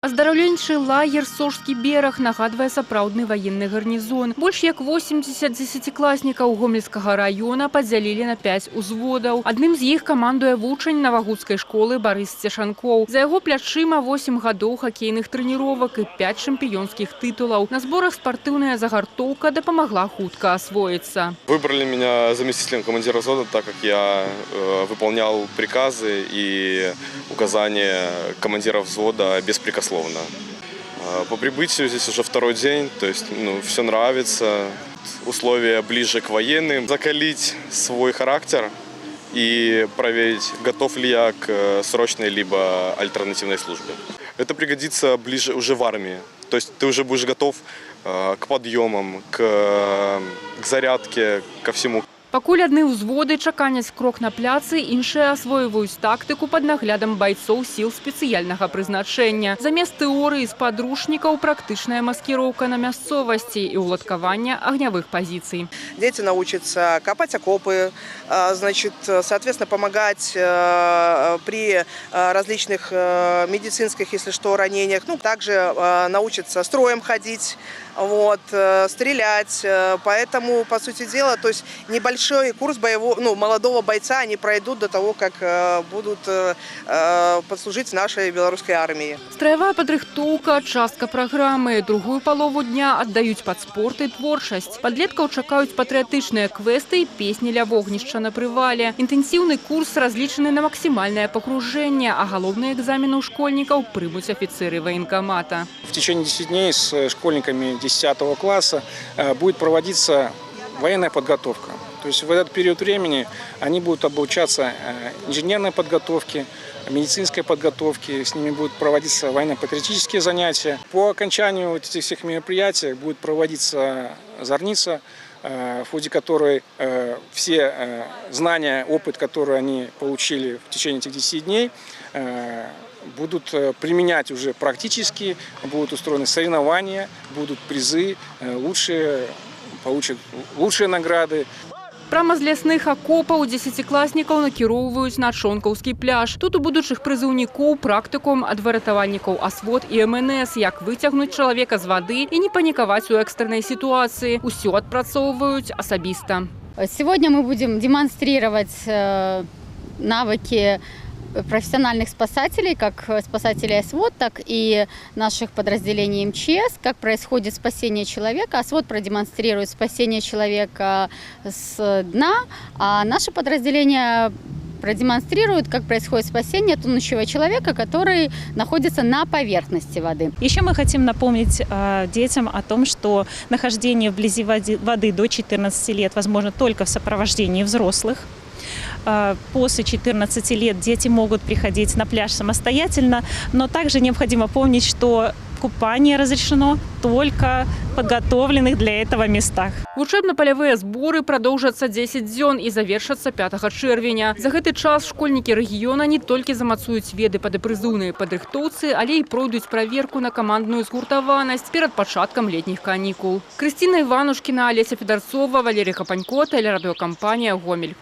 Аздараўленчы лагер «Сожскі бераг» нагадвае сапраўдны ваенны гарнізон. Больш як 80 дзесяцікласнікаў Гомельскага района падзялілі на 5 узводаў. Адным з іх камандуе вучань Навагудскай школы Барыс Цешанкоў. За яго плячыма 8 гадоў хакейных трэніровак і 5 чэмпіёнскіх тытулаў. На зборах спартыўная загартоўка дапамагла хутка освоиться. Выбрали меня заместителем командира взвода, так как я выполнял приказы и указания командира взвода беспрекословно. По прибытию здесь уже второй день, то есть все нравится, условия ближе к военным. Закалить свой характер и проверить, готов ли я к срочной либо альтернативной службе. Это пригодится ближе уже в армии, то есть ты уже будешь готов к подъемам, к зарядке, ко всему. Пакуль адны ўзводы чаканяць крок на пляцы, іншыя асвойваюць тактыку пад наглядам байцоў сіл спецыяльнага прызначэння. Замест тэорыі з падручнікаў практычная маскіроўка на мясцовасці і уладкаванне огневых позиций. Дети научатся копать окопы, значит, соответственно, помогать при различных медицинских, если что, ранениях. Также научатся строем ходить, стрелять. Поэтому, по сути дела, то есть небольшой курс молодого бойца они пройдут до того, как будут послужить в нашей белорусской армии. Строевая падрыхтоўка – частка праграмы. Другую палову дня аддаюць пад спорт і творчасць. Падлеткаў чакаюць патрыятычныя квесты і песні ля вогнішча на прывале. Інтэнсіўны курс разлічаны на максимальное погружение, а галоўныя экзамены у школьников прымуць офицеры военкомата. В течение 10 дней с школьниками 10 класса будет проводиться военная подготовка. То есть в этот период времени они будут обучаться инженерной подготовке, медицинской подготовке, с ними будут проводиться военно-патриотические занятия. По окончанию этих всех мероприятий будет проводиться зорница, в ходе которой все знания, опыт, который они получили в течение этих 10 дней, будут применять уже практически, будут устроены соревнования, будут призы, лучшие получат лучшие награды. Прямо з лясных акопаў дзесяцікласнікаў накіроўваюць на Чонкаўскі пляж. Тут у будучых прызыўнікоў практыкум ад выратавальнікаў АСВОД і МНС, як выцягнуць чалавека з вады і не панікаваць у экстрэннай ситуации. Усё адпрацоўваюць асабіста. Сегодня мы будем демонстрировать навыки профессиональных спасателей, как спасателей СВОД, так и наших подразделений МЧС, как происходит спасение человека. СВОД продемонстрирует спасение человека с дна, а наше подразделение продемонстрирует, как происходит спасение тонущего человека, который находится на поверхности воды. Еще мы хотим напомнить детям о том, что нахождение вблизи воды до 14 лет возможно только в сопровождении взрослых. После 14 лет дети могут приходить на пляж самостоятельно, но также необходимо помнить, что купание разрешено только в подготовленных для этого местах. Учебно-полевые сборы продолжатся 10 дзён и завершатся 5 чэрвеня. За гэты час школьники региона не только замацуюць веды падапрызыўныя падрыхтоўцы, але и пройдуць проверку на командную згуртаванасць перед пачаткам летних каникул. Кристина Иванушкина, Олеся Федорцова, Валерий Хапанько, телерадиокомпания «Гомель».